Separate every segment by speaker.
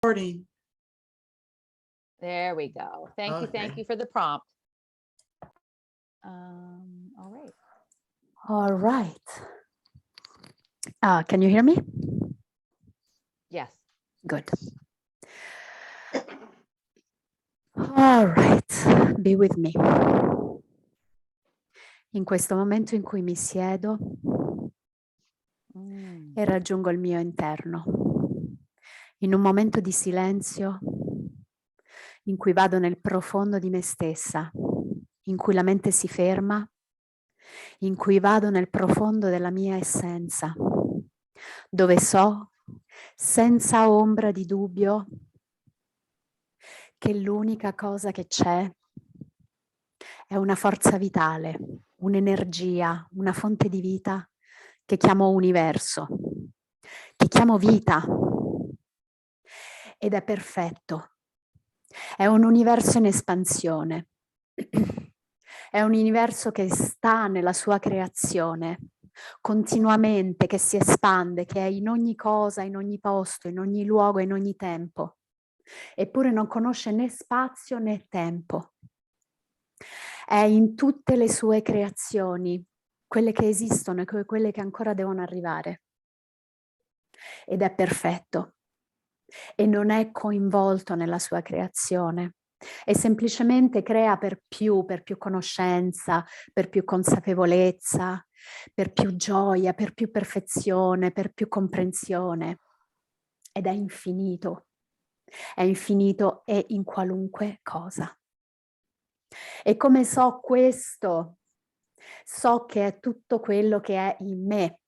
Speaker 1: Recording.
Speaker 2: There we go. Thank you for the prompt. All right.
Speaker 3: All right. Can you hear me?
Speaker 2: Yes.
Speaker 3: Good. All right. Be with me. In questo momento in cui mi siedo e raggiungo il mio interno, in un momento di silenzio in cui vado nel profondo di me stessa, in cui la mente si ferma, in cui vado nel profondo della mia essenza, dove so senza ombra di dubbio che l'unica cosa che c'è è una forza vitale, un'energia, una fonte di vita che chiamo universo, che chiamo vita, ed è perfetto. È un universo in espansione, è un universo che sta nella sua creazione, continuamente, che si espande, che è in ogni cosa, in ogni posto, in ogni luogo, in ogni tempo, eppure non conosce né spazio né tempo. È in tutte le sue creazioni, quelle che esistono e quelle che ancora devono arrivare. Ed è perfetto e non è coinvolto nella sua creazione. E semplicemente crea per più conoscenza, per più consapevolezza, per più gioia, per più perfezione, per più comprensione. Ed è infinito e in qualunque cosa. E come so questo, so che è tutto quello che è in me.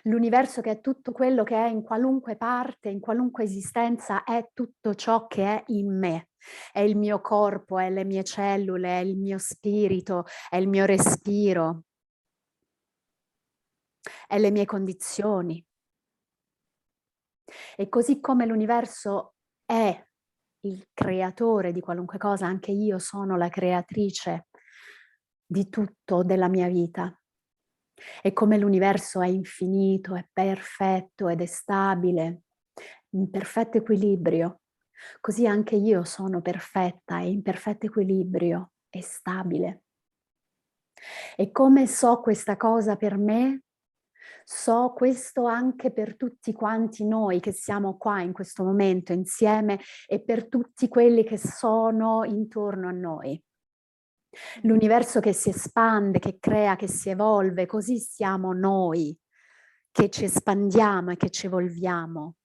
Speaker 3: L'universo che è tutto quello che è in qualunque parte, in qualunque esistenza, è tutto ciò che è in me. È il mio corpo, è le mie cellule, è il mio spirito, è il mio respiro, è le mie condizioni. E così come l'universo è il creatore di qualunque cosa, anche io sono la creatrice di tutto della mia vita. E come l'universo è infinito, è perfetto ed è stabile, in perfetto equilibrio, così anche io sono perfetta e in perfetto equilibrio e stabile. E come so questa cosa per me, so questo anche per tutti quanti noi che siamo qua in questo momento insieme e per tutti quelli che sono intorno a noi. L'universo che si espande, che crea, che si evolve, così siamo noi che ci espandiamo e che ci evolviamo.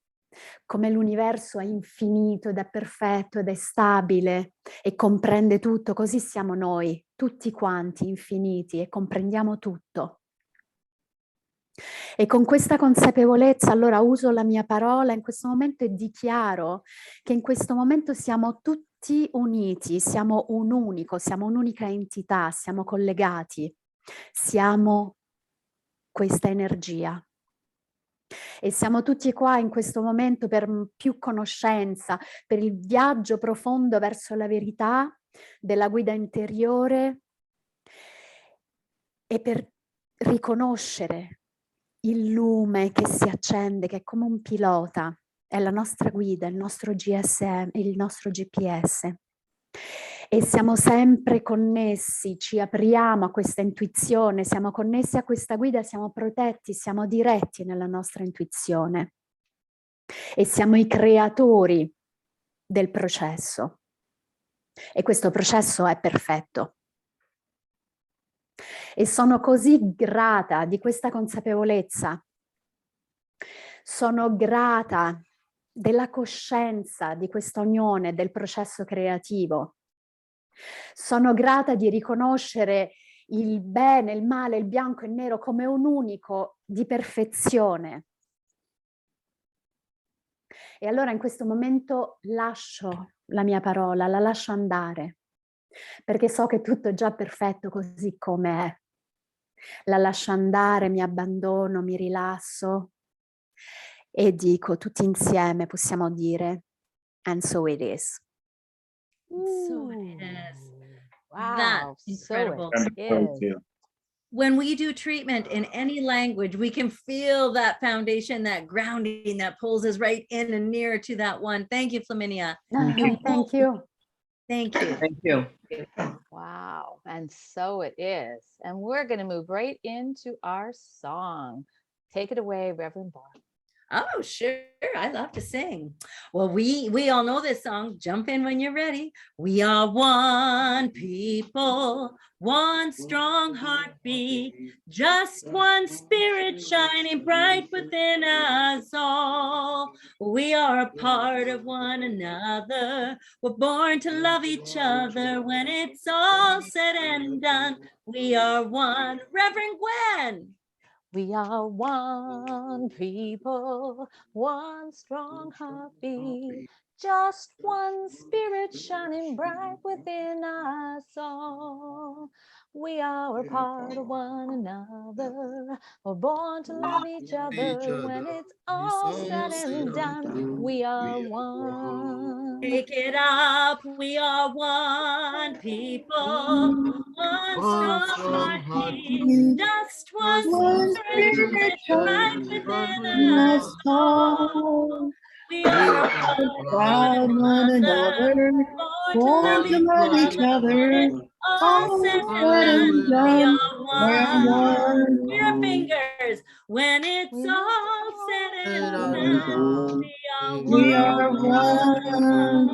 Speaker 3: Come l'universo è infinito ed è perfetto ed è stabile e comprende tutto, così siamo noi, tutti quanti infiniti e comprendiamo tutto. E con questa consapevolezza allora uso la mia parola in questo momento e dichiaro che in questo momento siamo tutti uniti, siamo un unico, siamo un'unica entità, siamo collegati, siamo questa energia. E siamo tutti qua in questo momento per più conoscenza, per il viaggio profondo verso la verità della guida interiore e per riconoscere il lume che si accende, che è come un pilota, è la nostra guida, il nostro GSM, il nostro GPS. E siamo sempre connessi, ci apriamo a questa intuizione, siamo connessi a questa guida, siamo protetti, siamo diretti nella nostra intuizione. E siamo i creatori del processo. E questo processo è perfetto. E sono così grata di questa consapevolezza. Sono grata della coscienza di questa unione, del processo creativo. Sono grata di riconoscere il bene, il male, il bianco e il nero come un unico di perfezione. E allora in questo momento lascio la mia parola, la lascio andare, perché so che tutto è già perfetto così come è. La lascio andare, mi abbandono, mi rilasso e dico tutti insieme, possiamo dire, and so it is.
Speaker 4: So it is.
Speaker 2: Wow,
Speaker 4: That's
Speaker 2: so
Speaker 4: incredible.
Speaker 2: it is.
Speaker 1: when we do treatment in any language, we can feel that foundation, that grounding that pulls us right in and near to that one. Thank you, Flaminia.
Speaker 3: Thank you.
Speaker 1: Thank you.
Speaker 4: Thank you.
Speaker 2: Wow. And so it is. And we're going to move right into our song. Take it away, Reverend Barb.
Speaker 1: Oh, sure. I love to sing. Well, we all know this song. Jump in when you're ready. We are one people, one strong heartbeat, just one spirit shining bright within us all. We are a part of one another. We're born to love each other. When it's all said and done, we are one. Reverend Gwen.
Speaker 2: We are one people, one strong heartbeat, just one spirit shining bright within us all. We are a part of one another. We're born to love each other. When it's all said and done, we are one.
Speaker 1: Take it up, we are one people, one strong heartbeat, just one spirit right within us all. We are proud one another, born to love each other. All said and done, we are one. Your fingers, when it's all said and done, we are one.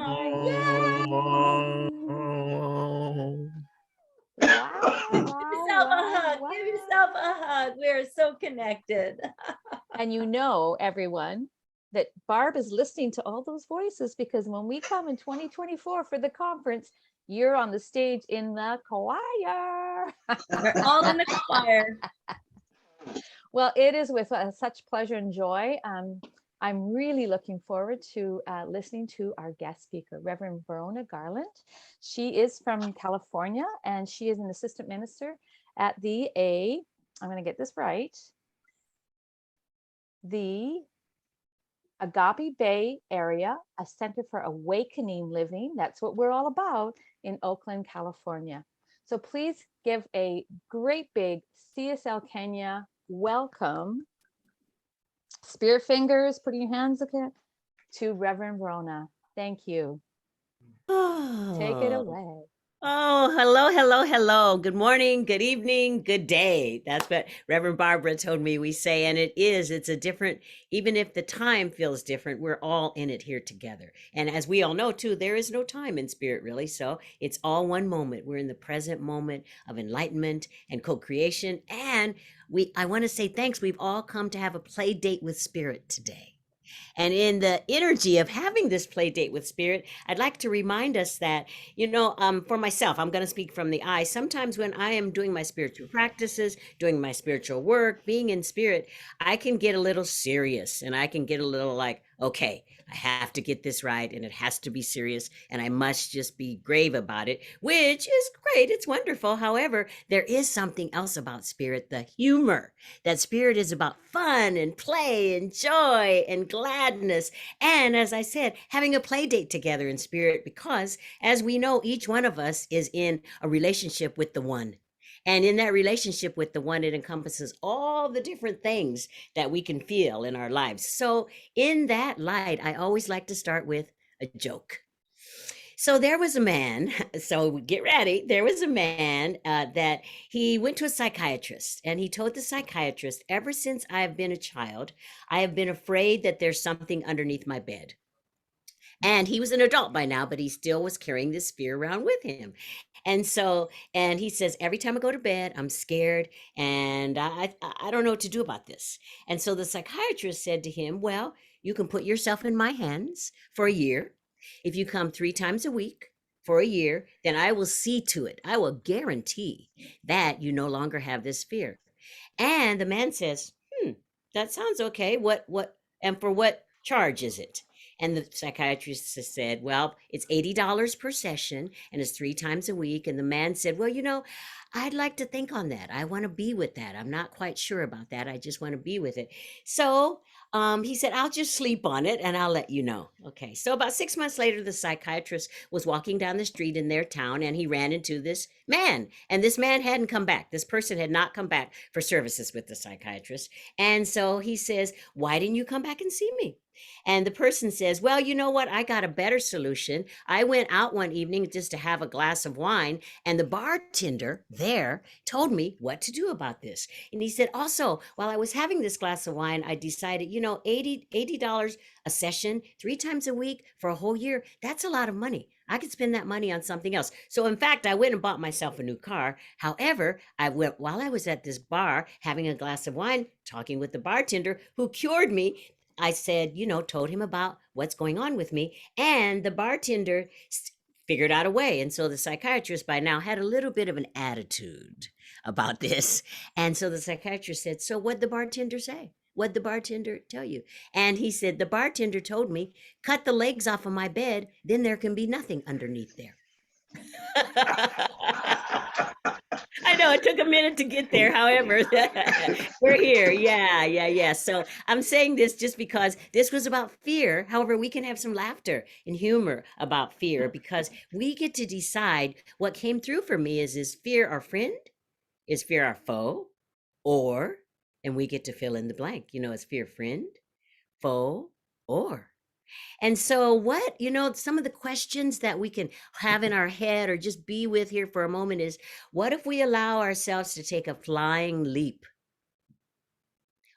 Speaker 2: Wow,
Speaker 1: Give
Speaker 2: wow,
Speaker 1: yourself a hug.
Speaker 2: wow.
Speaker 1: Give yourself a hug. We're so connected.
Speaker 2: And you know, everyone, that Barb is listening to all those voices, because when we come in 2024 for the conference, you're on the stage in the choir.
Speaker 1: We're all in the choir.
Speaker 2: Well, it is with such pleasure and joy. I'm really looking forward to listening to our guest speaker, Reverend Verona Garland. She is from California, and she is an assistant minister at I'm going to get this right, the Agape Bay area, a center for awakening living. That's what we're all about in Oakland, California. So please give a great big CSL Kenya welcome. Spirit fingers, putting your hands again to Reverend Verona. Thank you. Take it away.
Speaker 4: Oh, hello, hello, hello. Good morning, good evening, good day. That's what Reverend Barbara told me we say. And it's a different, even if the time feels different, we're all in it here together. And as we all know too, there is no time in spirit really. So it's all one moment. We're in the present moment of enlightenment and co-creation. And I want to say thanks. We've all come to have a play date with spirit today. And in the energy of having this play date with spirit, I'd like to remind us that, for myself, I'm going to speak from the I. Sometimes when I am doing my spiritual practices, doing my spiritual work, being in spirit, I can get a little serious and I can get a little like, okay, I have to get this right and it has to be serious and I must just be grave about it, which is great. It's wonderful. However, there is something else about spirit, the humor. That spirit is about fun and play and joy and gladness. And as I said, having a play date together in spirit, because as we know, each one of us is in a relationship with the one. And in that relationship with the one, it encompasses all the different things that we can feel in our lives. So in that light, I always like to start with a joke. So there was a man, so get ready. There was a man that he went to a psychiatrist and he told the psychiatrist, ever since I have been a child, I have been afraid that there's something underneath my bed. And he was an adult by now, but he still was carrying this fear around with him. And he says, every time I go to bed, I'm scared and I don't know what to do about this. And so the psychiatrist said to him, well, you can put yourself in my hands for a year. If you come 3 times a week for a year, then I will see to it. I will guarantee that you no longer have this fear. And the man says, that sounds okay. And for what charge is it? And the psychiatrist said, well, it's $80 per session and it's 3 times a week. And the man said, well, I'd like to think on that. I want to be with that. I'm not quite sure about that. I just want to be with it. So he said, I'll just sleep on it and I'll let you know. Okay. So about 6 months later, the psychiatrist was walking down the street in their town and he ran into this man. And this man hadn't come back. This person had not come back for services with the psychiatrist. And so he says, why didn't you come back and see me? And the person says, well, you know what? I got a better solution. I went out one evening just to have a glass of wine, and the bartender there told me what to do about this. And he said, also, while I was having this glass of wine, I decided, you know, $80 a session, 3 times a week for a whole year, that's a lot of money. I could spend that money on something else. So in fact, I went and bought myself a new car. However, while I was at this bar having a glass of wine, talking with the bartender who cured me, I said, you know, told him about what's going on with me. And the bartender figured out a way. And so the psychiatrist by now had a little bit of an attitude about this. And so the psychiatrist said, so what'd the bartender say? What'd the bartender tell you? And he said, the bartender told me, cut the legs off of my bed, then there can be nothing underneath there. I know it took a minute to get there. However, we're here. Yeah. So I'm saying this just because this was about fear. However, we can have some laughter and humor about fear because we get to decide. What came through for me is fear our friend? Is fear our foe? Or, and we get to fill in the blank, you know, is fear friend, foe, or? And so what, you know, some of the questions that we can have in our head or just be with here for a moment is, what if we allow ourselves to take a flying leap?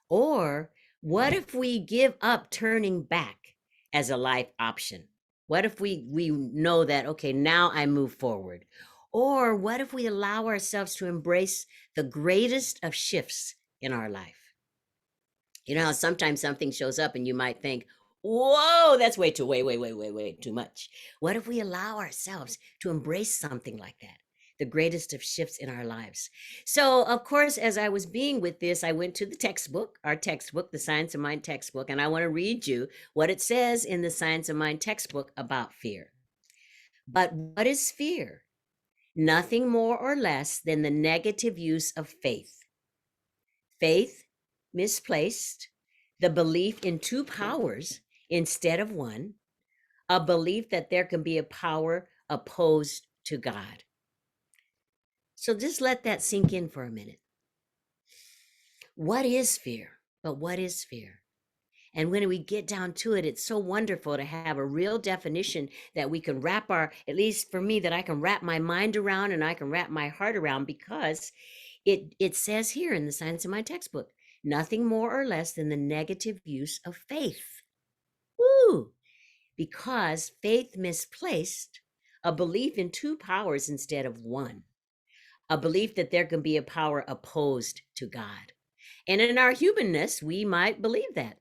Speaker 4: Or what if we give up turning back as a life option? What if we know that, okay, now I move forward? Or what if we allow ourselves to embrace the greatest of shifts in our life? You know how sometimes something shows up and you might think, whoa, that's way too much. What if we allow ourselves to embrace something like that? The greatest of shifts in our lives. So, of course, as I was being with this, I went to the textbook, our textbook, the Science of Mind textbook, and I want to read you what it says in the Science of Mind textbook about fear. But what is fear? Nothing more or less than the negative use of faith. Faith misplaced, the belief in 2 powers instead of 1, a belief that there can be a power opposed to God. So just let that sink in for a minute. What is fear? But what is fear? And when we get down to it, it's so wonderful to have a real definition that we can wrap at least for me, that I can wrap my mind around and I can wrap my heart around, because it says here in the Science of Mind textbook, nothing more or less than the negative use of faith. Woo! Because faith misplaced, a belief in 2 powers instead of 1, a belief that there can be a power opposed to God. And in our humanness, we might believe that.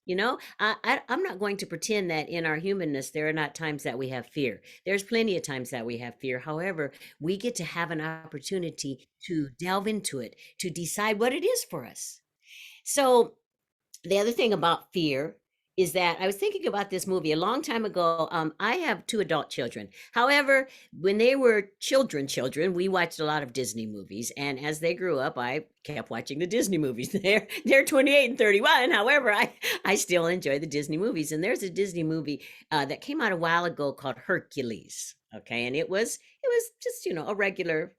Speaker 4: You know, I'm not going to pretend that in our humanness, there are not times that we have fear. There's plenty of times that we have fear. However, we get to have an opportunity to delve into it, to decide what it is for us. So the other thing about fear is that I was thinking about this movie a long time ago. I have 2 adult children. However, when they were children, we watched a lot of Disney movies. And as they grew up, I kept watching the Disney movies. They're 28 and 31. However, I still enjoy the Disney movies. And there's a Disney movie that came out a while ago called Hercules. Okay. And it was just, you know, a regular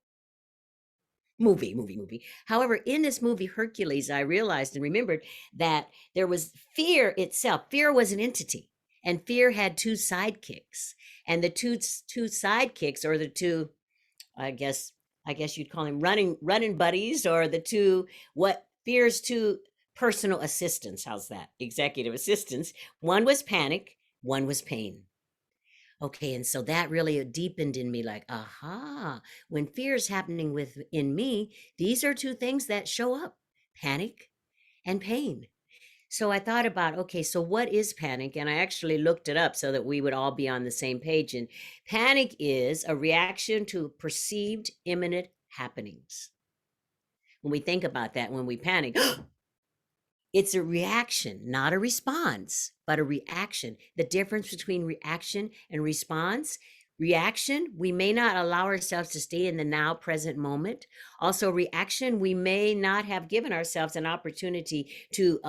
Speaker 4: movie. However, in this movie, Hercules, I realized and remembered that there was fear itself. Fear was an entity, and fear had 2 sidekicks. And the two sidekicks, or the 2, I guess you'd call them running buddies, or the 2, what fear's 2 personal assistants. How's that? Executive assistants. One was panic, one was pain. Okay, and so that really deepened in me, like, aha, when fear is happening within me, these are 2 things that show up, panic and pain. So I thought about, okay, so what is panic? And I actually looked it up so that we would all be on the same page. And panic is a reaction to perceived imminent happenings. When we think about that, when we panic, it's a reaction, not a response, but a reaction. The difference between reaction and response: reaction, we may not allow ourselves to stay in the now present moment. Also, reaction, we may not have given ourselves an opportunity to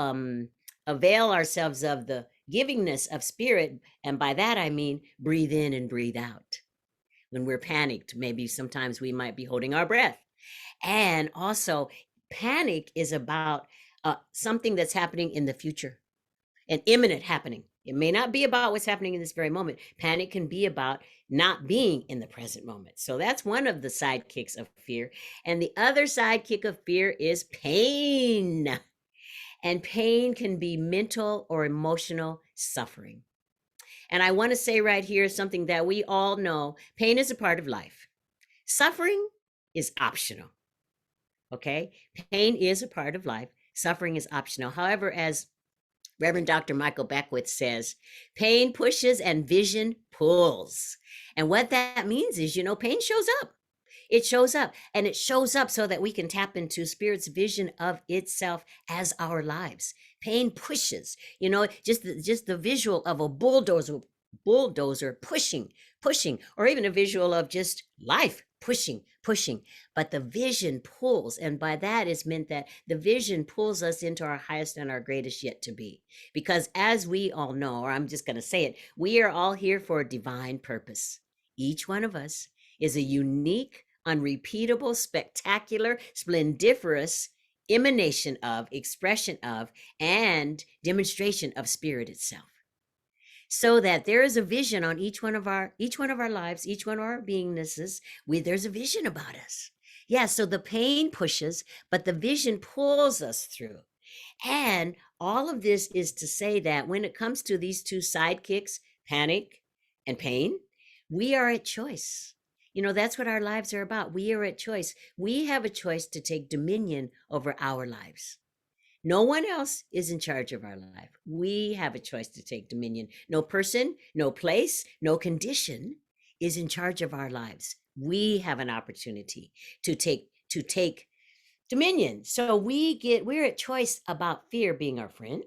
Speaker 4: avail ourselves of the givingness of spirit. And by that, I mean breathe in and breathe out. When we're panicked, maybe sometimes we might be holding our breath. And also, panic is about something that's happening in the future, an imminent happening. It may not be about what's happening in this very moment. Panic can be about not being in the present moment. So that's one of the sidekicks of fear. And the other sidekick of fear is pain. And pain can be mental or emotional suffering. And I want to say right here something that we all know: pain is a part of life. Suffering is optional. Okay? Pain is a part of life. Suffering is optional. However, as Reverend Dr. Michael Beckwith says, pain pushes and vision pulls. And what that means is, pain shows up. It shows up, and it shows up so that we can tap into Spirit's vision of itself as our lives. Pain pushes, just the visual of a bulldozer pushing, or even a visual of just life pushing. But the vision pulls, and by that is meant that the vision pulls us into our highest and our greatest yet to be. Because as we all know, or I'm just going to say it, we are all here for a divine purpose. Each one of us is a unique, unrepeatable, spectacular, splendiferous emanation of, expression of, and demonstration of Spirit itself. So that there is a vision on each one of our lives, each one of our beingnesses. There's a vision about us. Yeah, so the pain pushes, but the vision pulls us through. And all of this is to say that when it comes to these two sidekicks, panic and pain, we are at choice. That's what our lives are about. We are at choice. We have a choice to take dominion over our lives. No one else is in charge of our life. We have a choice to take dominion. No person, no place, no condition is in charge of our lives. We have an opportunity to take dominion. So we're at choice about fear being our friend,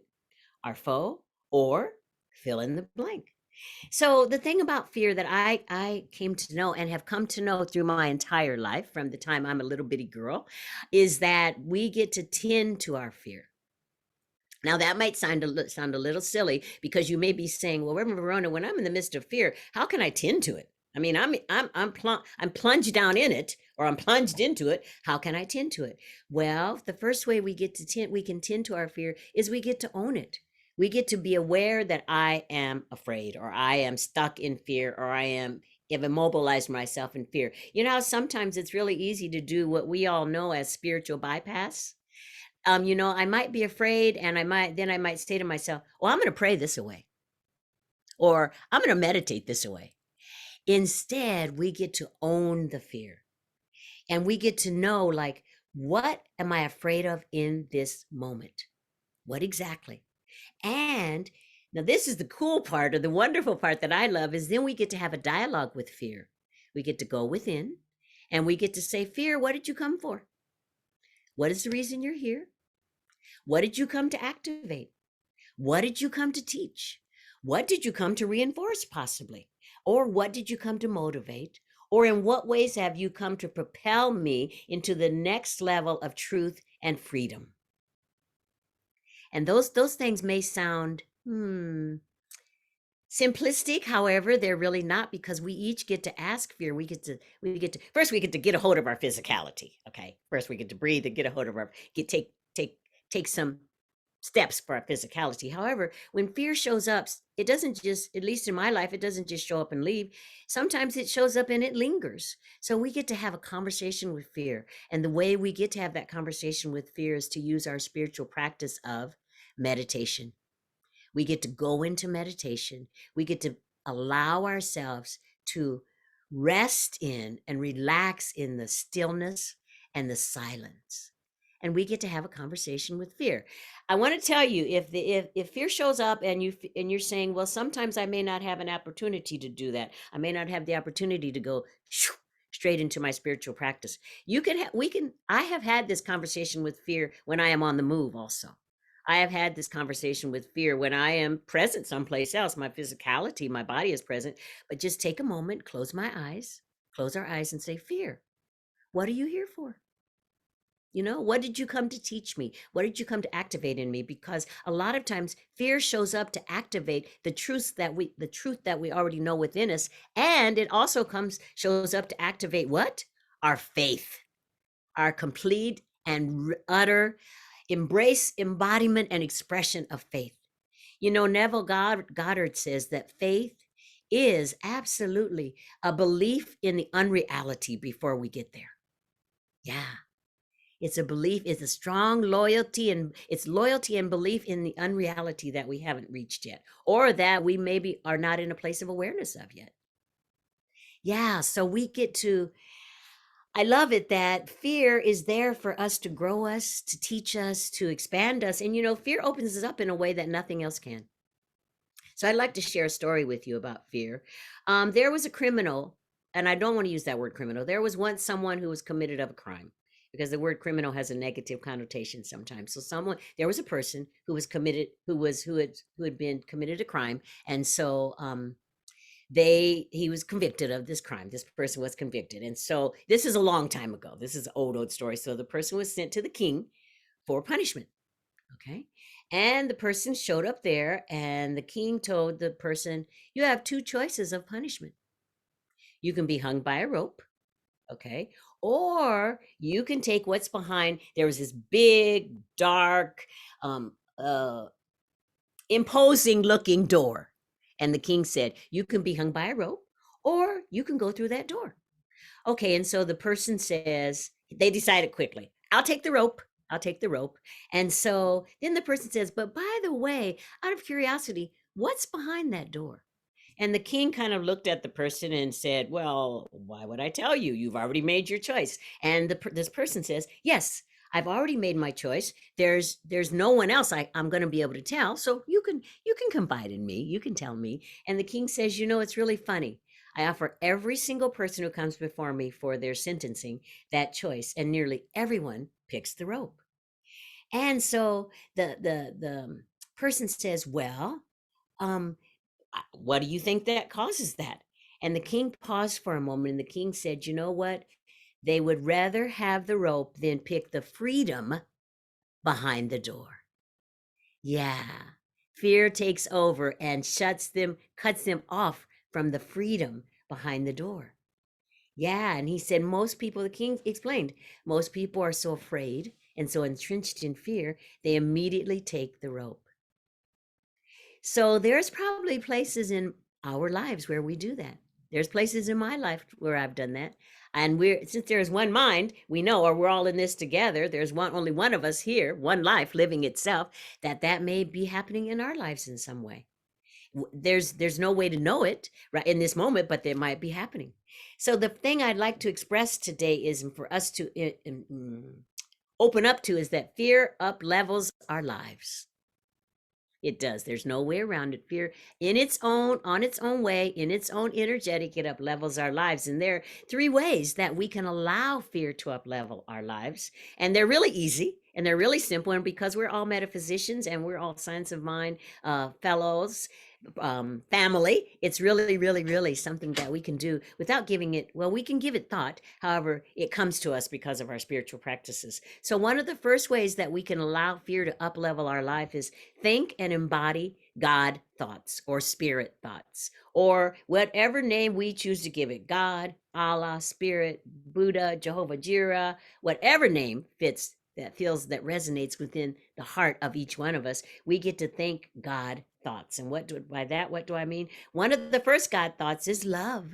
Speaker 4: our foe, or fill in the blank. So the thing about fear that I came to know and have come to know through my entire life, from the time I'm a little bitty girl, is that we get to tend to our fear. Now that might sound a little silly, because you may be saying, well, Reverend Verona, when I'm in the midst of fear, how can I tend to it? I mean, I'm plunged down in it, or I'm plunged into it. How can I tend to it? Well, the first way we can tend to our fear is we get to own it. We get to be aware that I am afraid, or I am stuck in fear, or have immobilized myself in fear. Sometimes it's really easy to do what we all know as spiritual bypass. I might be afraid, and I might say to myself, well, I'm going to pray this away, or I'm going to meditate this away. Instead, we get to own the fear, and we get to know, like, what am I afraid of in this moment? What exactly? And now this is the cool part, or the wonderful part that I love, is then we get to have a dialogue with fear. We get to go within, and we get to say, fear, what did you come for? What is the reason you're here? What did you come to activate? What did you come to teach? What did you come to reinforce, possibly? Or what did you come to motivate? Or in what ways have you come to propel me into the next level of truth and freedom? And those things may sound simplistic. However, they're really not, because we each get to ask fear. We get to get a hold of our physicality. Okay. First we get to breathe and get a hold of take some steps for our physicality. However, when fear shows up, it doesn't just, at least in my life, it doesn't just show up and leave. Sometimes it shows up and it lingers. So we get to have a conversation with fear. And the way we get to have that conversation with fear is to use our spiritual practice of meditation. We get to go into meditation. We get to allow ourselves to rest in and relax in the stillness and the silence. And we get to have a conversation with fear. I want to tell you, if fear shows up and you're saying, well, sometimes I may not have an opportunity to do that. I may not have the opportunity to go straight into my spiritual practice. I have had this conversation with fear when I am on the move also. I have had this conversation with fear when I am present someplace else. My physicality, my body is present, but just take a moment, close our eyes and say, fear, what are you here for? You know, what did you come to teach me? What did you come to activate in me? Because a lot of times fear shows up to activate the truth that we already know within us. And it also shows up to activate what? Our faith, our complete and utter embrace, embodiment, and expression of faith. You know, Neville Goddard says that faith is absolutely a belief in the unreality before we get there. Yeah. It's a belief, it's a strong loyalty, and it's loyalty and belief in the unreality that we haven't reached yet, or that we maybe are not in a place of awareness of yet. Yeah, so we get to, I love it that fear is there for us to grow us, to teach us, to expand us. And, you know, fear opens us up in a way that nothing else can. So I'd like to share a story with you about fear. There was a criminal, and I don't want to use that word criminal. There was once someone who was committed of a crime, because the word criminal has a negative connotation sometimes. So there was a person who was committed, who had been committed a crime. And so he was convicted of this crime. This person was convicted. And so this is a long time ago. This is an old story. So the person was sent to the king for punishment. Okay. And the person showed up there, and the king told the person, you have two choices of punishment. You can be hung by a rope. Okay. Or you can take what's behind. There was this big, dark, imposing looking door. And the king said, you can be hung by a rope, or you can go through that door. Okay. And so the person says, they decided quickly, I'll take the rope. I'll take the rope. And so then the person says, but by the way, out of curiosity, what's behind that door? And the king kind of looked at the person and said, well, why would I tell you? You've already made your choice. And this person says, yes, I've already made my choice. There's no one else I'm going to be able to tell. So you can confide in me. You can tell me. And the king says, you know, it's really funny. I offer every single person who comes before me for their sentencing that choice, and nearly everyone picks the rope. And so the person says, well, what do you think that causes that? And the king paused for a moment, and the king said, you know what? They would rather have the rope than pick the freedom behind the door. Yeah. Fear takes over and cuts them off from the freedom behind the door. Yeah. And he said, most people, the king explained, most people are so afraid and so entrenched in fear, they immediately take the rope. So there's probably places in our lives where we do that. There's places in my life where I've done that. And since there's one mind, we know, or we're all in this together, there's only one of us here, one life living itself, that may be happening in our lives in some way. There's no way to know it right in this moment, but it might be happening. So the thing I'd like to express today is, for us to open up to, is that fear uplevels our lives. It does. There's no way around it. Fear on its own way, in its own energetic, it uplevels our lives. And there are 3 ways that we can allow fear to uplevel our lives. And they're really easy and they're really simple. And because we're all metaphysicians and we're all science of mind fellows, family, it's really, really, really something that we can do without giving it, well, we can give it thought. However, it comes to us because of our spiritual practices. So one of the first ways that we can allow fear to uplevel our life is think and embody God thoughts or spirit thoughts, or whatever name we choose to give it. God, Allah, spirit, Buddha, Jehovah Jireh, whatever name fits, that resonates within the heart of each one of us. We get to think God thoughts. And what do I mean? One of the first God thoughts is love.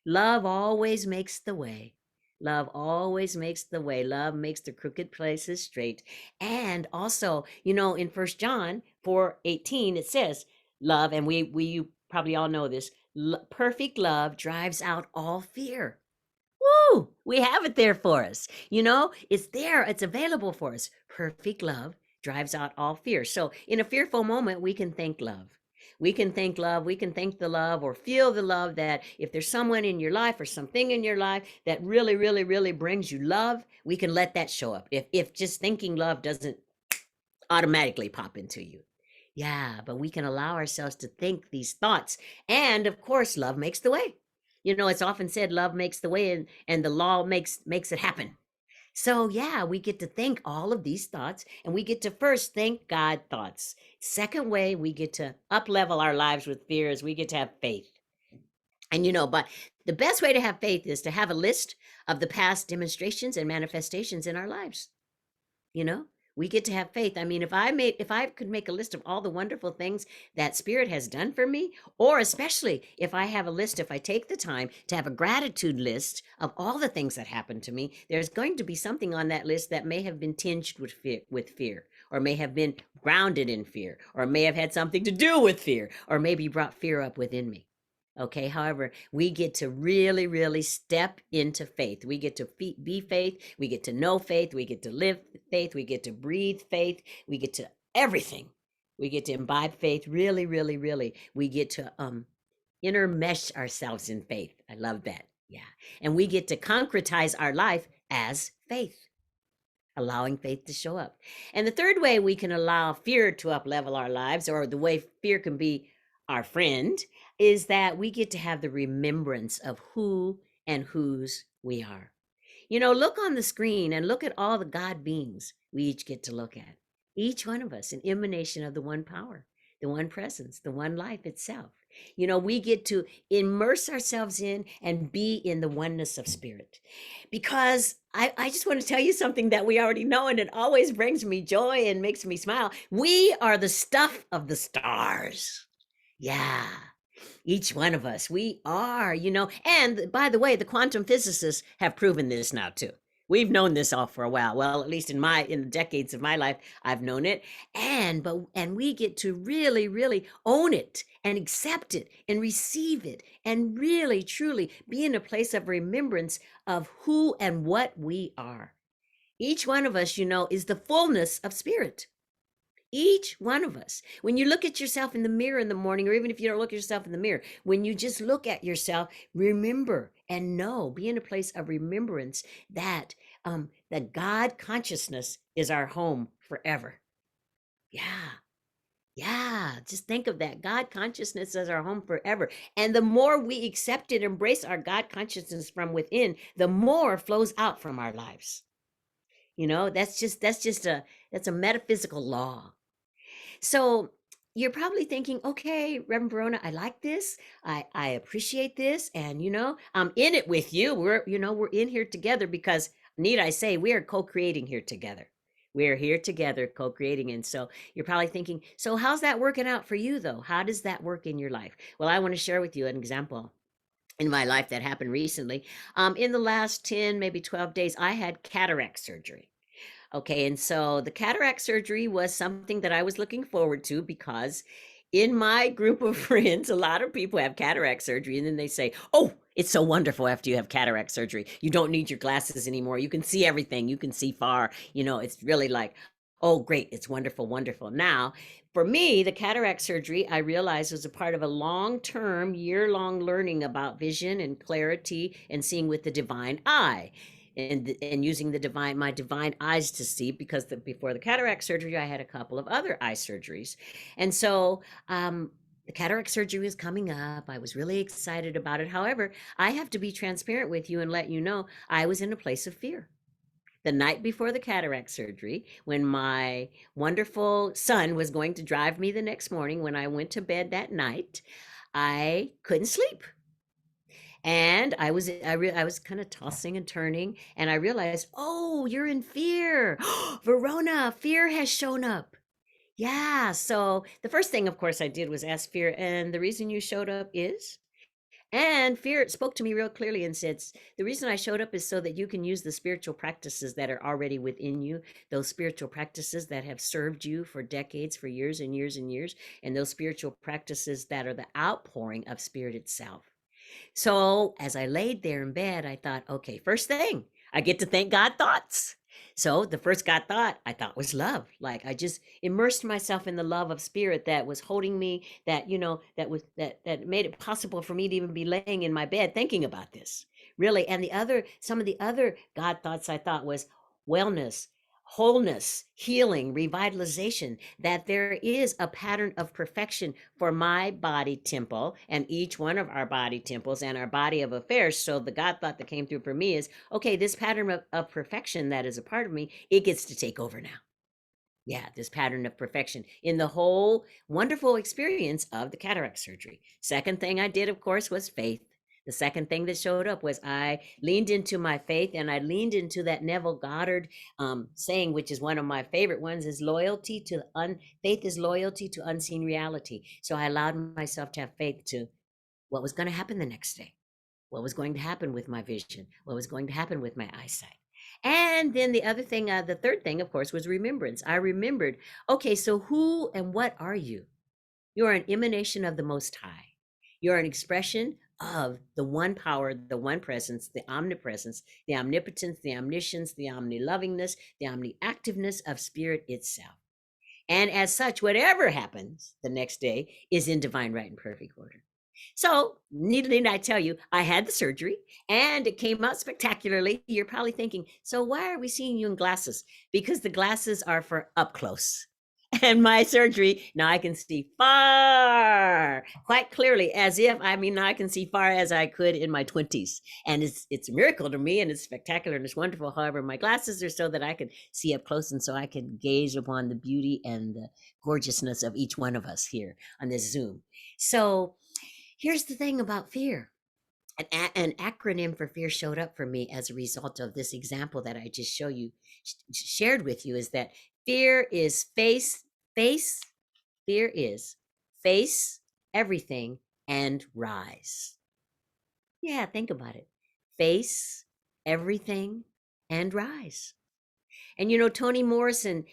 Speaker 4: Love always makes the way. Love always makes the way. Love makes the crooked places straight. And also, you know, in 1 John 4:18, it says love, and we probably all know this, perfect love drives out all fear. Woo! We have it there for us. You know, it's there. It's available for us. Perfect love drives out all fear. So in a fearful moment, we can think love. We can think love. We can think the love or feel the love, that if there's someone in your life or something in your life that really, really, really brings you love, we can let that show up. If just thinking love doesn't automatically pop into you. Yeah, but we can allow ourselves to think these thoughts. And of course, love makes the way. You know, it's often said love makes the way, and the law makes it happen. So yeah, we get to think all of these thoughts, and we get to first think God thoughts. Second way we get to up level our lives with fear is we get to have faith. And but the best way to have faith is to have a list of the past demonstrations and manifestations in our lives. We get to have faith. I mean, if I could make a list of all the wonderful things that Spirit has done for me, or especially if I have a list, if I take the time to have a gratitude list of all the things that happened to me, there's going to be something on that list that may have been tinged with fear, or may have been grounded in fear, or may have had something to do with fear, or maybe brought fear up within me. Okay. However, we get to really, really step into faith. We get to be faith. We get to know faith. We get to live faith. We get to breathe faith. We get to everything. We get to imbibe faith. Really, really, really. We get to intermesh ourselves in faith. I love that. Yeah. And we get to concretize our life as faith, allowing faith to show up. And the third way we can allow fear to up-level our lives, or the way fear can be our friend, is that we get to have the remembrance of who and whose we are. Look on the screen and look at all the God beings we each get to look at. Each one of us an emanation of the one power, the one presence, the one life itself. We get to immerse ourselves in and be in the oneness of Spirit. Because I just want to tell you something that we already know, and it always brings me joy and makes me smile. We are the stuff of the stars. Yeah. Each one of us, we are, and by the way, the quantum physicists have proven this now too. We've known this all for a while. Well, at least in the decades of my life, I've known it. And we get to really, really own it and accept it and receive it and really, truly be in a place of remembrance of who and what we are. Each one of us, is the fullness of Spirit. Each one of us. When you look at yourself in the mirror in the morning, or even if you don't look at yourself in the mirror, when you just look at yourself, remember and know, be in a place of remembrance that the God consciousness is our home forever. Yeah. Just think of that. God consciousness is our home forever. And the more we accept and embrace our God consciousness from within, the more flows out from our lives. That's a metaphysical law. So you're probably thinking, okay, Reverend Verona, I like this. I appreciate this. And, I'm in it with you. We're in here together because, need I say, we are co-creating here together. We're here together co-creating. And so you're probably thinking, so how's that working out for you, though? How does that work in your life? Well, I want to share with you an example in my life that happened recently. In the last 10, maybe 12 days, I had cataract surgery. Okay, and so the cataract surgery was something that I was looking forward to, because in my group of friends, a lot of people have cataract surgery, and then they say, oh, it's so wonderful after you have cataract surgery. You don't need your glasses anymore. You can see everything. You can see far. It's really like, oh, great. It's wonderful, wonderful. Now, for me, the cataract surgery, I realized, was a part of a long-term, year-long learning about vision and clarity and seeing with the divine eye. And using my divine eyes to see, because before the cataract surgery, I had a couple of other eye surgeries. And so the cataract surgery was coming up. I was really excited about it. However, I have to be transparent with you and let you know I was in a place of fear. The night before the cataract surgery, when my wonderful son was going to drive me the next morning, when I went to bed that night, I couldn't sleep. And I was kind of tossing and turning, and I realized, oh, you're in fear. Verona, fear has shown up. Yeah. So the first thing, of course, I did was ask fear, and the reason you showed up is? And fear spoke to me real clearly and said, the reason I showed up is so that you can use the spiritual practices that are already within you, those spiritual practices that have served you for decades, for years and years and years, and those spiritual practices that are the outpouring of Spirit itself. So as I laid there in bed, I thought, okay, first thing, I get to think God thoughts. So the first God thought I thought was love. Like I just immersed myself in the love of Spirit that was holding me, that made it possible for me to even be laying in my bed thinking about this. Really. And some of the other God thoughts I thought was wellness, wholeness, healing, revitalization, that there is a pattern of perfection for my body temple and each one of our body temples and our body of affairs. So the God thought that came through for me is, okay, this pattern of perfection that is a part of me, it gets to take over now. Yeah, this pattern of perfection in the whole wonderful experience of the cataract surgery. Second thing I did, of course, was faith. The second thing that showed up was I leaned into my faith, and I leaned into that Neville Goddard saying, which is one of my favorite ones, is loyalty to faith is loyalty to unseen reality. So I allowed myself to have faith to what was going to happen the next day, what was going to happen with my vision, what was going to happen with my eyesight. And then the other thing, the third thing, of course, was remembrance. I remembered, okay, so who and what are you? You are an emanation of the Most High. You're an expression of the one power, the one presence, the omnipresence, the omnipotence, the omniscience, the omnilovingness, the omniactiveness of spirit itself. And as such, whatever happens the next day is in divine right and perfect order. So, needly I tell you, I had the surgery and it came out spectacularly. You're probably thinking, so why are we seeing you in glasses? Because the glasses are for up close. And my surgery, now I can see far, quite clearly, as if, now I can see far as I could in my 20s. And it's a miracle to me, and it's spectacular and it's wonderful. However, my glasses are so that I can see up close, and so I can gaze upon the beauty and the gorgeousness of each one of us here on this Zoom. So here's the thing about fear. An acronym for fear showed up for me as a result of this example that I just shared with you, is that fear is face everything and rise. Yeah, think about it. Face everything and rise. And Toni Morrison,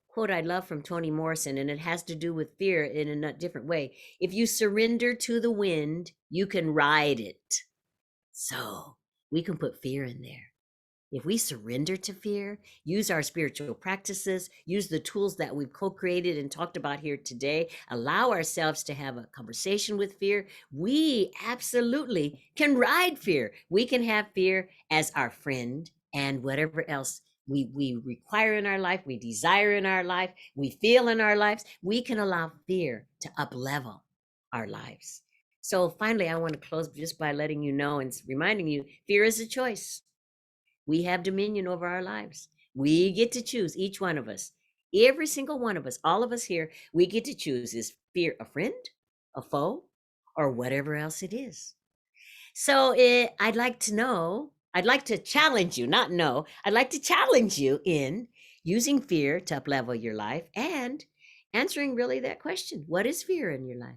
Speaker 4: quote I love from Toni Morrison, and it has to do with fear in a different way. If you surrender to the wind, you can ride it. So we can put fear in there. If we surrender to fear, use our spiritual practices, use the tools that we've co-created and talked about here today, allow ourselves to have a conversation with fear, we absolutely can ride fear. We can have fear as our friend, and whatever else we require in our life, we desire in our life, we feel in our lives, we can allow fear to up-level our lives. So finally, I want to close just by letting you know and reminding you, fear is a choice. We have dominion over our lives. We get to choose, each one of us, every single one of us, all of us here, we get to choose, is fear a friend, a foe, or whatever else it is. So I'd like to challenge you, I'd like to challenge you in using fear to up-level your life and answering really that question. What is fear in your life?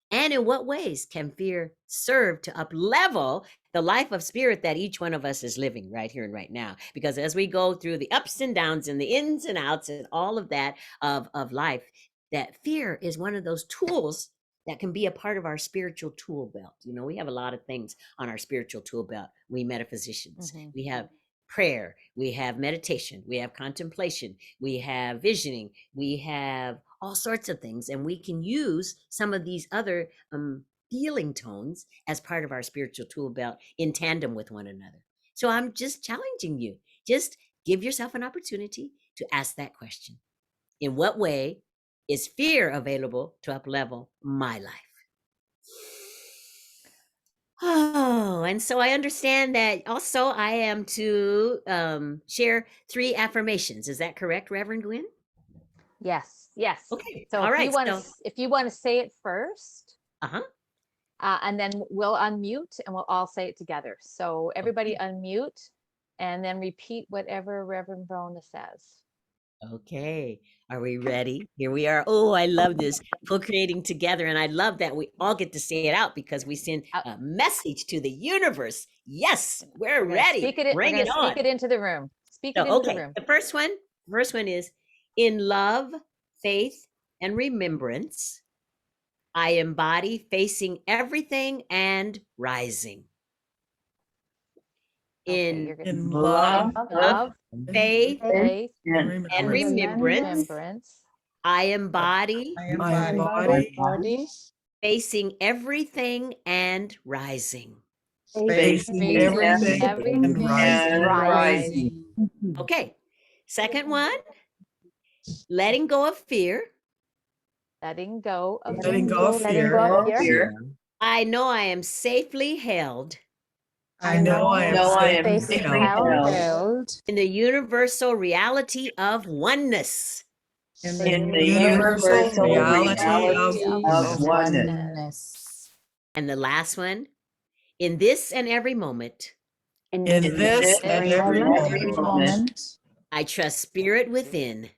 Speaker 4: And in what ways can fear serve to up-level the life of spirit that each one of us is living right here and right now? Because as we go through the ups and downs and the ins and outs and all of that of life, that fear is one of those tools that can be a part of our spiritual tool belt. We have a lot of things on our spiritual tool belt. We metaphysicians, we have prayer, we have meditation, we have contemplation, we have visioning, we have all sorts of things. And we can use some of these other healing tones as part of our spiritual tool belt in tandem with one another. So I'm just challenging you. Just give yourself an opportunity to ask that question. In what way is fear available to up-level my life? Oh, and so I understand that also I am to share 3 affirmations. Is that correct, Reverend Gwen?
Speaker 2: Yes.
Speaker 4: Okay.
Speaker 2: So
Speaker 4: all right.
Speaker 2: If you want to say it first,
Speaker 4: Uh-huh.
Speaker 2: And then we'll unmute and we'll all say it together. So everybody unmute and then repeat whatever Reverend Verona says.
Speaker 4: Okay. Are we ready? Here we are. Oh, I love this, co-creating together. And I love that we all get to say it out because we send a message to the universe. Yes, we're ready. Bring it on.
Speaker 2: Speak it into the room. Speak it into the room.
Speaker 4: The first one is, in love, faith, and remembrance, I embody facing everything and rising. In
Speaker 5: love,
Speaker 4: faith,
Speaker 5: and
Speaker 4: and remembrance, I embody facing everything and rising.
Speaker 5: Facing everything and rising.
Speaker 4: Okay, Second one, letting go of fear.
Speaker 2: Letting go of
Speaker 5: Letting go of
Speaker 3: letting
Speaker 5: fear.
Speaker 3: go of fear.
Speaker 4: I know I am safely held
Speaker 5: I know I am safely
Speaker 3: safely
Speaker 5: held
Speaker 3: held
Speaker 4: in the universal reality of oneness.
Speaker 5: in the universal reality of oneness.
Speaker 3: oneness.
Speaker 4: And the last one, in this and every moment,
Speaker 5: In this and every moment,
Speaker 4: I trust spirit within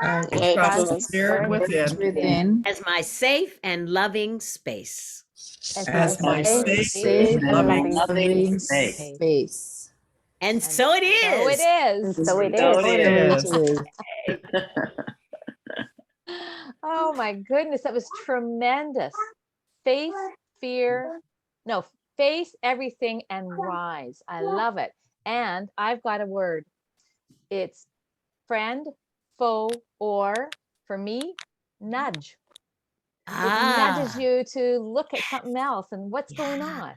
Speaker 5: I trust the spirit within
Speaker 4: as my safe and loving space.
Speaker 5: as my safe
Speaker 3: safe
Speaker 5: and
Speaker 3: and
Speaker 5: loving space.
Speaker 4: And so it
Speaker 2: So it
Speaker 4: is.
Speaker 2: is.
Speaker 3: So it
Speaker 5: So
Speaker 3: is.
Speaker 5: it is.
Speaker 2: Oh my goodness, that was tremendous. Face, fear, no, face everything and rise. I love it. And I've got a word. It's friend, foe, or for me, nudge. It nudges you to look at something else and what's going on.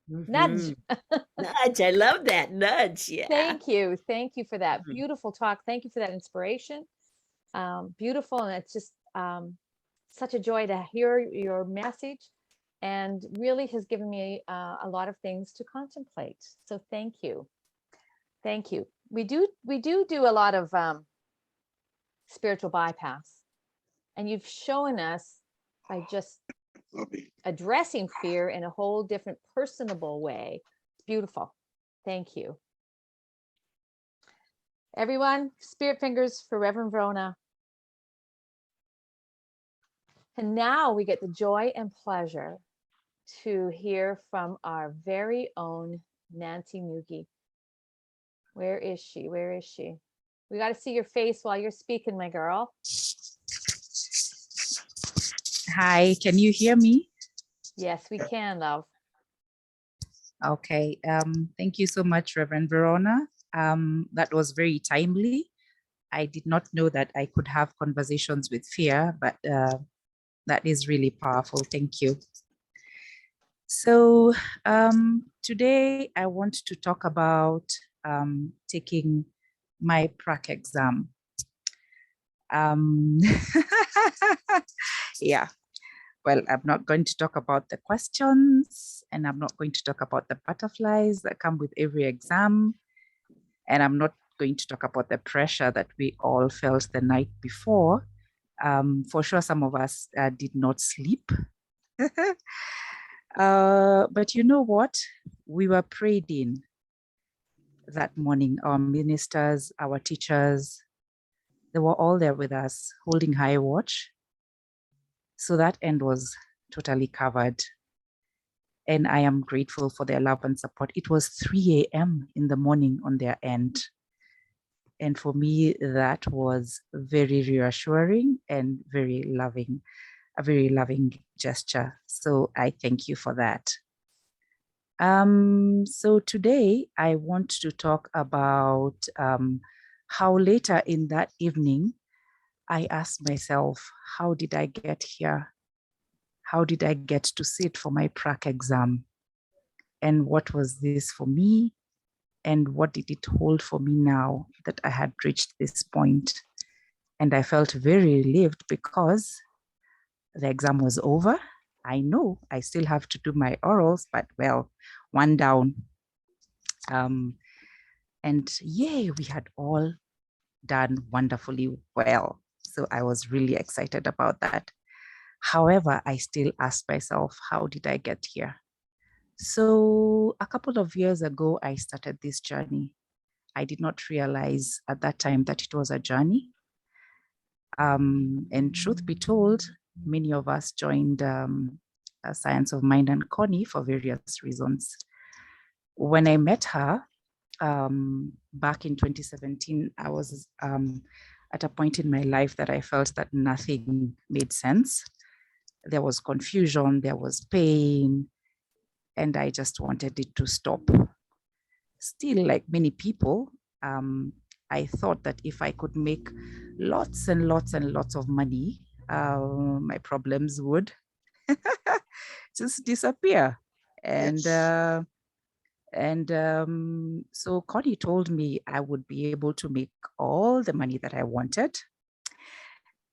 Speaker 2: Nudge.
Speaker 4: Nudge. I love that. Nudge. Yeah.
Speaker 2: Thank you. Thank you for that beautiful talk. Thank you for that inspiration. Beautiful. And it's just such a joy to hear your message, and really has given me a lot of things to contemplate. So thank you. Thank you. We do a lot of spiritual bypass, and you've shown us by just addressing fear in a whole different personable way. It's beautiful. Thank you. Everyone, spirit fingers for Reverend Verona. And now we get the joy and pleasure to hear from our very own Nancy Mugi. Where is she? Where is she? We got to see your face while you're speaking, my girl.
Speaker 6: Hi, can you hear me?
Speaker 2: Yes, we can, love.
Speaker 6: Okay, thank you so much, Reverend Verona. That was very timely. I did not know that I could have conversations with fear, but that is really powerful. Thank you. So today I want to talk about taking my prac exam. Yeah, well, I'm not going to talk about the questions, and I'm not going to talk about the butterflies that come with every exam. And I'm not going to talk about the pressure that we all felt the night before. For sure, some of us did not sleep. But you know what? We were prayed in that morning. Our ministers, our teachers, they were all there with us, holding high watch. So that end was totally covered. And I am grateful for their love and support. It was 3 a.m. in the morning on their end. And for me, that was very reassuring and very loving, a very loving gesture. So I thank you for that. So today I want to talk about how later in that evening, I asked myself, how did I get here? How did I get to sit for my prac exam? And what was this for me? And what did it hold for me now that I had reached this point? And I felt very relieved because the exam was over. I know I still have to do my orals, but well, one down. And yay, we had all done wonderfully well. So I was really excited about that. However, I still asked myself, how did I get here? So a couple of years ago, I started this journey. I did not realize at that time that it was a journey. And truth be told, many of us joined Science of Mind and Connie for various reasons. When I met her back in 2017, I was at a point in my life that I felt that nothing made sense. There was confusion, there was pain, and I just wanted it to stop. Still, like many people, I thought that if I could make lots and lots and lots of money, my problems would just disappear. And And so Connie told me I would be able to make all the money that I wanted.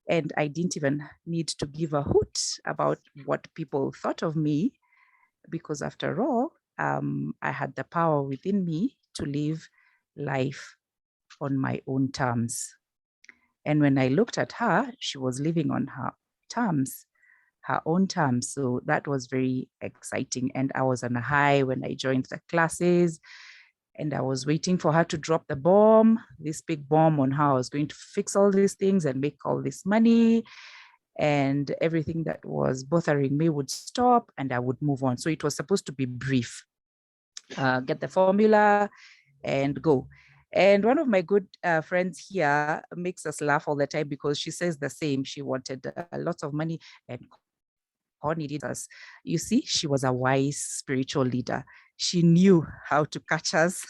Speaker 6: And I didn't even need to give a hoot about what people thought of me, because after all, I had the power within me to live life on my own terms. And when I looked at her, she was living on her terms, her own terms. So that was very exciting. And I was on a high when I joined the classes. And I was waiting for her to drop the bomb, this big bomb on how I was going to fix all these things and make all this money. And everything that was bothering me would stop and I would move on. So it was supposed to be brief. Get the formula and go. And one of my good friends here makes us laugh all the time because she says the same. She wanted lots of money and Connie did us. You see, she was a wise spiritual leader. She knew how to catch us.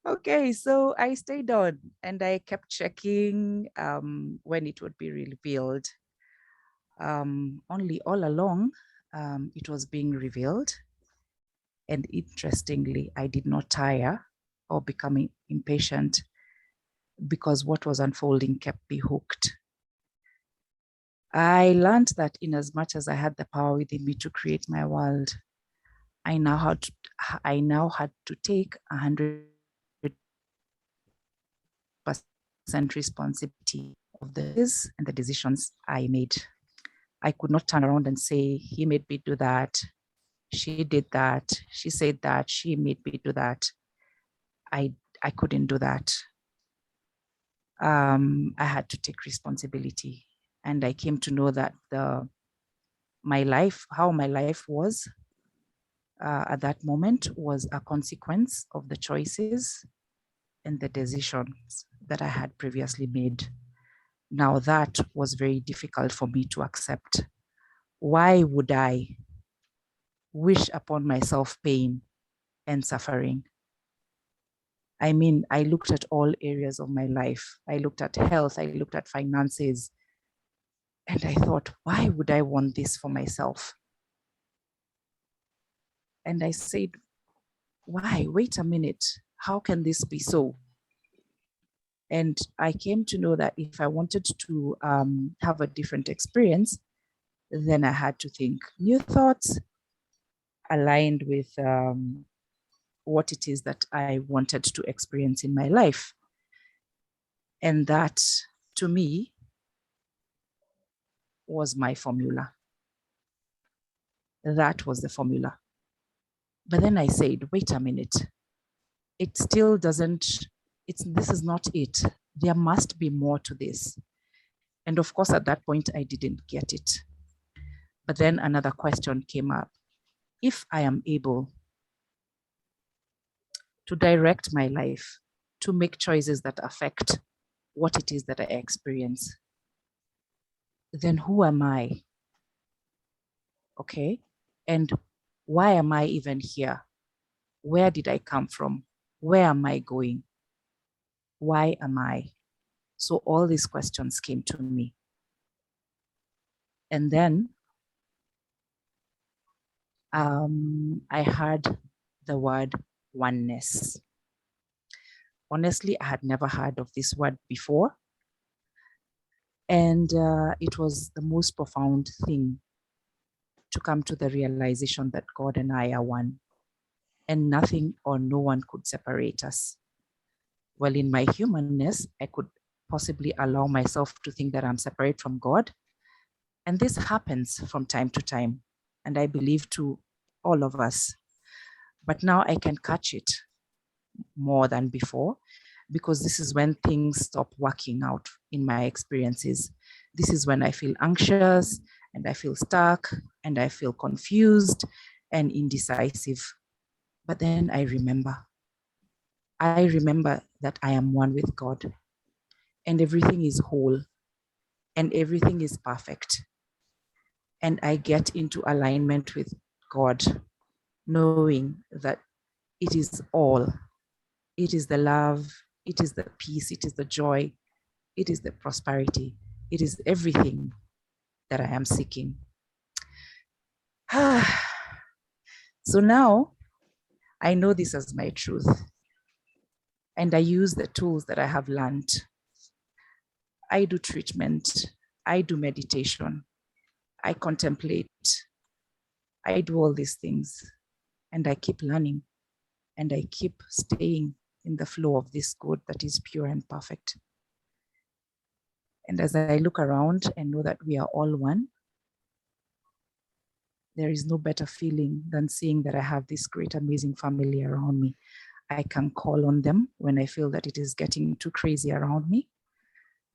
Speaker 6: Okay, so I stayed on and I kept checking when it would be revealed. Only all along, it was being revealed. And interestingly, I did not tire or become impatient because what was unfolding kept me hooked. I learned that in as much as I had the power within me to create my world, I now had to take 100% responsibility of this and the decisions I made. I could not turn around and say, he made me do that. She did that. She said that. She made me do that. I couldn't do that. I had to take responsibility. And I came to know that how my life was at that moment was a consequence of the choices and the decisions that I had previously made. Now that was very difficult for me to accept. Why would I wish upon myself pain and suffering? I mean, I looked at all areas of my life. I looked at health, I looked at finances, and I thought, why would I want this for myself? And I said, why? Wait a minute. How can this be so? And I came to know that if I wanted to have a different experience, then I had to think new thoughts aligned with what it is that I wanted to experience in my life. And that, to me, was my formula. That was the formula. But then I said, wait a minute. It still doesn't, this is not it. There must be more to this. And of course, at that point, I didn't get it. But then another question came up. If I am able to direct my life, to make choices that affect what it is that I experience, then who am I? Okay. And why am I even here? Where did I come from? Where am I going? Why am I? So all these questions came to me. And then I heard the word oneness. Honestly, I had never heard of this word before. And it was the most profound thing to come to the realization that God and I are one, and nothing or no one could separate us. Well, in my humanness, I could possibly allow myself to think that I'm separate from God. And this happens from time to time. And I believe to all of us. But now I can catch it more than before, because this is when things stop working out in my experiences. This is when I feel anxious and I feel stuck and I feel confused and indecisive. But then I remember that I am one with God and everything is whole and everything is perfect. And I get into alignment with God, knowing that it is all. It is the love, it is the peace, it is the joy, it is the prosperity, it is everything that I am seeking. So now I know this as my truth, and I use the tools that I have learned. I do treatment, I do meditation, I contemplate, I do all these things, and I keep learning, and I keep staying in the flow of this good that is pure and perfect. And as I look around and know that we are all one, there is no better feeling than seeing that I have this great, amazing family around me. I can call on them when I feel that it is getting too crazy around me.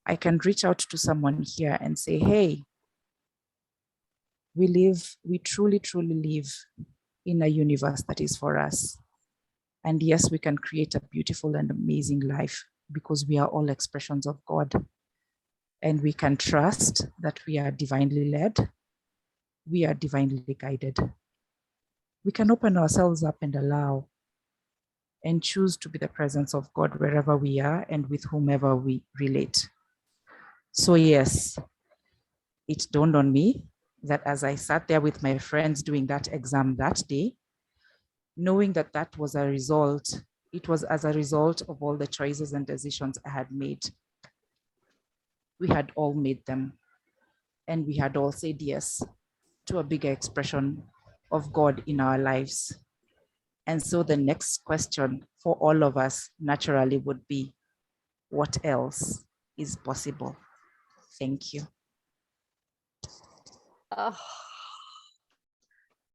Speaker 6: I can reach out to someone here and say, hey, we truly, truly live in a universe that is for us. And yes, we can create a beautiful and amazing life because we are all expressions of God. And we can trust that we are divinely led. We are divinely guided. We can open ourselves up and allow and choose to be the presence of God wherever we are and with whomever we relate. So yes, it dawned on me that as I sat there with my friends doing that exam that day, knowing that that was a result, it was as a result of all the choices and decisions I had made. We had all made them, and we had all said yes to a bigger expression of God in our lives. And so the next question for all of us naturally would be, what else is possible? Thank you.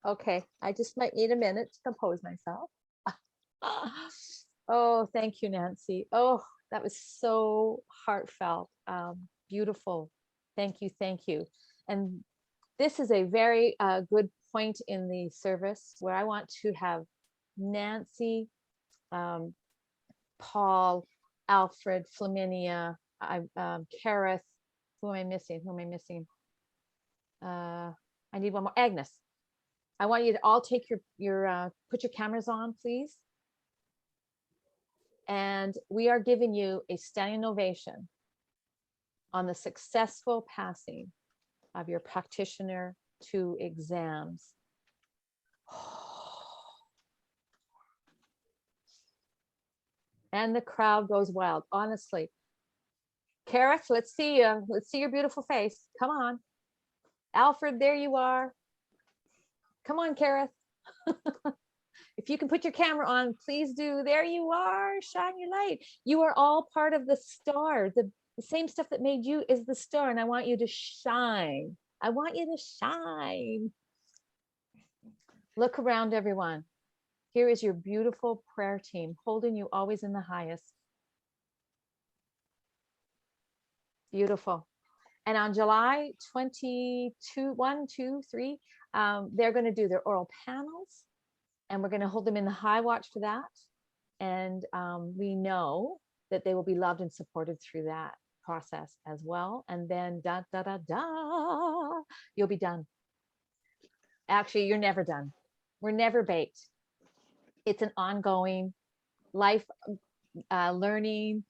Speaker 2: Okay, I just might need a minute to compose myself. Oh, thank you, Nancy. Oh, that was so heartfelt, beautiful. Thank you, thank you. And this is a very good point in the service where I want to have Nancy, Paul, Alfred, Flaminia, Kareth. Who am I missing? I need one more. Agnes. I want you to all take your put your cameras on, please. And we are giving you a standing ovation on the successful passing of your practitioner 2 exams. And the crowd goes wild, honestly. Kareth, let's see you. Let's see your beautiful face. Come on. Alfred, there you are. Come on, Kareth. If you can put your camera on, please do. There you are. Shine your light. You are all part of the star. The same stuff that made you is the star. And I want you to shine. I want you to shine. Look around, everyone. Here is your beautiful prayer team holding you always in the highest. Beautiful. And on July 22, 1, 2, 3, they're going to do their oral panels, and we're going to hold them in the high watch for that. And we know that they will be loved and supported through that process as well. And then you'll be done. Actually, you're never done. We're never baked. It's an ongoing life learning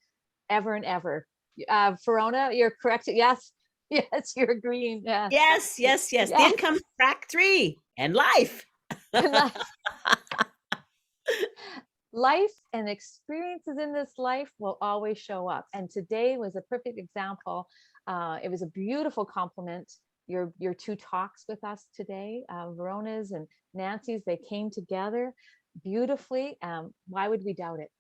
Speaker 2: ever and ever. Verona, you're correct. Yes, yes, you're agreeing. Yeah.
Speaker 4: Yes. Then comes track 3 and life.
Speaker 2: Life and experiences in this life will always show up. And today was a perfect example. It was a beautiful compliment. Your 2 talks with us today, Verona's and Nancy's, they came together beautifully. Why would we doubt it?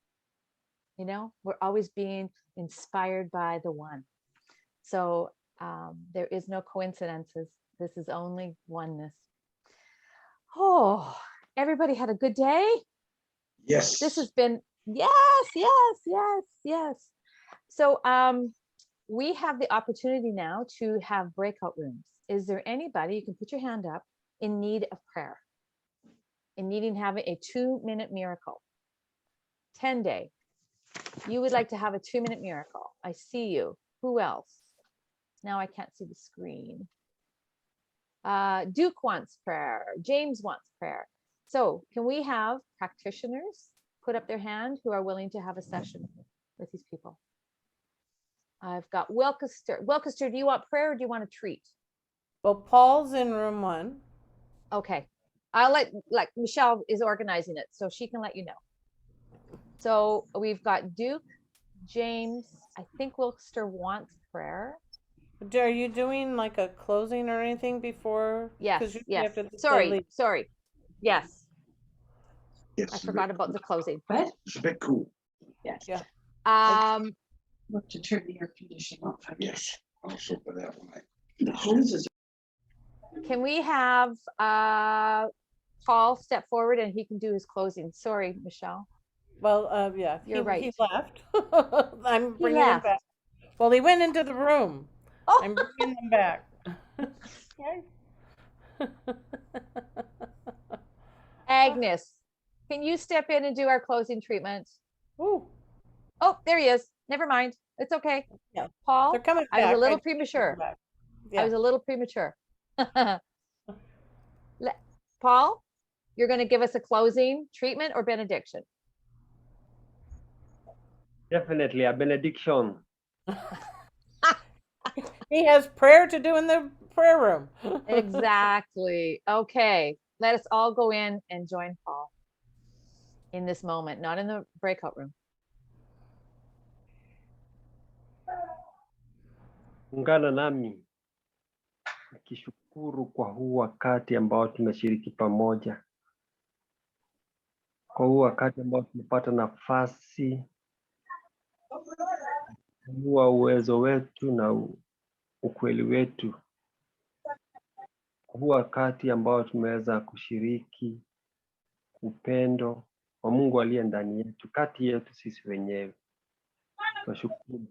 Speaker 2: You know, we're always being inspired by the one. So there is no coincidences. This is only oneness. Oh, everybody had a good day?
Speaker 5: Yes.
Speaker 2: This has been, yes. So we have the opportunity now to have breakout rooms. Is there anybody, you can put your hand up, in need of prayer? In needing having a 2-minute miracle? 10-day. You would like to have a 2-minute miracle. I see you. Who else? Now I can't see the screen. Duke wants prayer. James wants prayer. So can we have practitioners put up their hand who are willing to have a session with these people? I've got Wilkester. Wilkester, do you want prayer or do you want a treat?
Speaker 7: Well, Paul's in room 1.
Speaker 2: Okay. I'll let Michelle is organizing it, so she can let you know. So we've got Duke, James. I think Wilkester wants prayer.
Speaker 5: Are you doing like a closing or anything before? 'Cause
Speaker 2: Yes,
Speaker 5: usually
Speaker 2: yes.
Speaker 5: after this, they
Speaker 2: Sorry,
Speaker 5: leave.
Speaker 2: sorry. Yes,
Speaker 7: Yes,
Speaker 2: I forgot about the closing.
Speaker 7: It's a bit cool.
Speaker 2: Yes.
Speaker 5: Yeah.
Speaker 8: Look to turn the air conditioning off.
Speaker 7: Yes, also for that one. The hoses.
Speaker 2: Can we have Paul step forward and he can do his closing? Sorry, Michelle.
Speaker 5: Well, yeah,
Speaker 2: You're
Speaker 5: he
Speaker 2: right.
Speaker 5: left. I'm
Speaker 2: He
Speaker 5: bringing him
Speaker 2: left.
Speaker 5: back. Well, he went into the room.
Speaker 2: Oh.
Speaker 5: I'm bringing him back. Okay.
Speaker 2: Agnes, can you step in and do our closing treatment?
Speaker 5: Ooh,
Speaker 2: Oh, there he is. Never mind. It's okay.
Speaker 5: Yeah.
Speaker 2: Paul,
Speaker 5: they're coming back.
Speaker 2: I was a little
Speaker 5: just bring them
Speaker 2: premature.
Speaker 5: back.
Speaker 2: I
Speaker 5: Yeah.
Speaker 2: was a little premature. Paul, you're going to give us a closing treatment or benediction?
Speaker 9: Definitely a benediction.
Speaker 5: He has prayer to do in the prayer room.
Speaker 2: Exactly. Okay. Let us all go in and join Paul in this moment, not in the breakout room.
Speaker 9: Ungana nami nikishukuru kwa huu wakati ambao tumeshiriki pamoja, kwa huu wakati ambao tumepata nafasi kuwa uwezo wetu na ukweli wetu, kwa huu wakati ambao tumeweza kushiriki upendo wa Mungu aliye ndani yetu, kati yetu sisi wenyewe. Tunashukuru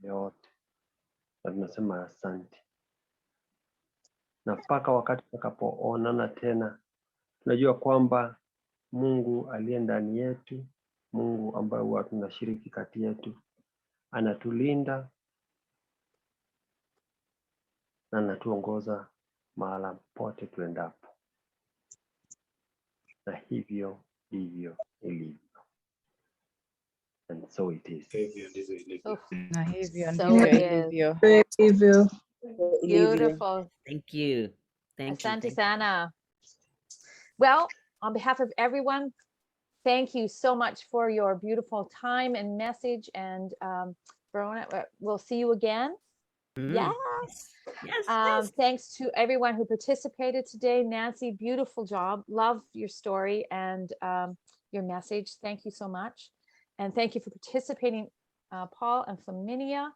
Speaker 9: yote na tunasema asante, na mpaka wakati tutakapoonana tena, tunajua kwamba Mungu aliye ndani yetu, Mungu ambaye huwa tunashiriki kati yetu, anatulinda na anatuongoza mahala pote tuendapo, na hivyo ndivyo ilivyo. And so it is.
Speaker 6: Na hivyo
Speaker 2: So
Speaker 6: ndivyo
Speaker 2: it is.
Speaker 6: ilivyo.
Speaker 2: Beautiful.
Speaker 4: Thank you. Thank you.
Speaker 2: Asante
Speaker 4: Thank you.
Speaker 2: sana. Well, on behalf of everyone, thank you so much for your beautiful time and message. And Verona, we'll see you again.
Speaker 4: Mm.
Speaker 2: Yes.
Speaker 4: Yes. Yes.
Speaker 2: Thanks to everyone who participated today. Nancy, beautiful job. Love your story and your message. Thank you so much. And thank you for participating, Paul and Flaminia,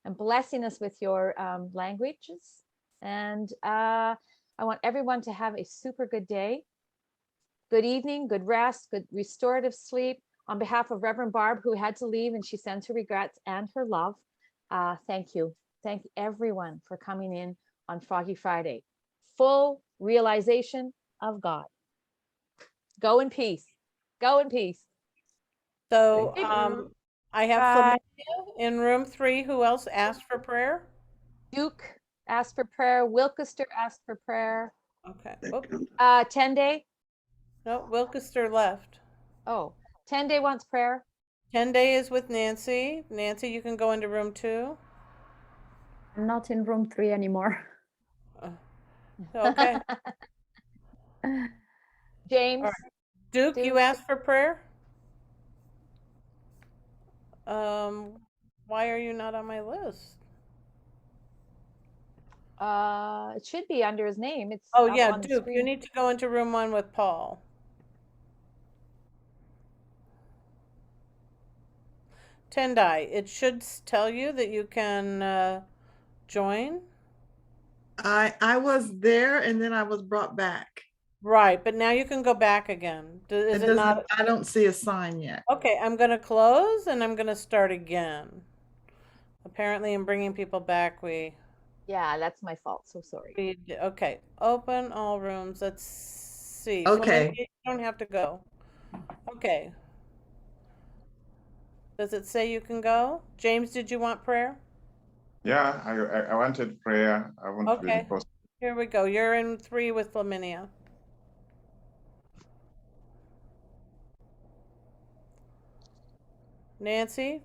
Speaker 2: and blessing us with your languages. And I want everyone to have a super good day. Good evening, good rest, good restorative sleep. On behalf of Reverend Barb, who had to leave, and she sends her regrets and her love. Thank you. Thank everyone for coming in on Froggy Friday. Full realization of God. Go in peace. Go in peace.
Speaker 5: So
Speaker 2: Thank
Speaker 5: I have
Speaker 2: Bye.
Speaker 5: Flaminia in room 3. Who else asked for prayer?
Speaker 2: Duke asked for prayer. Wilkester asked for prayer.
Speaker 5: Okay. Oop.
Speaker 2: 10-day.
Speaker 5: No, Wilkester left.
Speaker 2: Oh, 10-day wants prayer.
Speaker 5: 10-day is with Nancy. Nancy, you can go into room 2.
Speaker 3: I'm not in room 3 anymore.
Speaker 5: Okay.
Speaker 2: James.
Speaker 5: All right. Duke, you
Speaker 2: Duke.
Speaker 5: asked for prayer? Why are you not on my list?
Speaker 2: It should be under his name. It's
Speaker 5: Oh
Speaker 2: up
Speaker 5: yeah,
Speaker 2: on the
Speaker 5: Duke, you
Speaker 2: screen.
Speaker 5: need to go into room 1 with Paul. Tendai, it should tell you that you can join.
Speaker 8: I was there and then I was brought back.
Speaker 5: Right, but now you can go back again. Is it not?
Speaker 8: I don't see a sign yet.
Speaker 5: Okay, I'm going to close and I'm going to start again. Apparently in bringing people back,
Speaker 2: Yeah, that's my fault. So sorry.
Speaker 5: okay, open all rooms. Let's see.
Speaker 8: Okay.
Speaker 5: Flamingo, you don't have to go. Okay. Does it say you can go? James, did you want prayer?
Speaker 7: Yeah, I wanted prayer. I want to be
Speaker 5: Okay.
Speaker 7: in person.
Speaker 5: Here we go. You're in 3 with Flaminia. Nancy,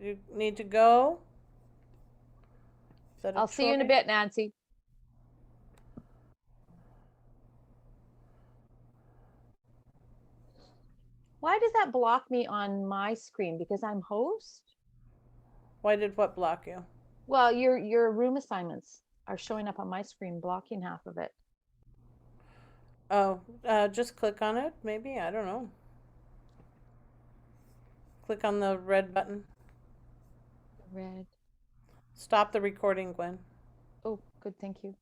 Speaker 5: you need to go. Is that a
Speaker 2: I'll see you in a
Speaker 5: choice?
Speaker 2: bit, Nancy. Why does that block me on my screen? Because I'm host?
Speaker 5: Why did what block you?
Speaker 2: Well, your room assignments are showing up on my screen, blocking half of it.
Speaker 5: Oh, just click on it, maybe. I don't know. Click on the red button.
Speaker 2: Red.
Speaker 5: Stop the recording, Gwen.
Speaker 2: Oh, good, thank you.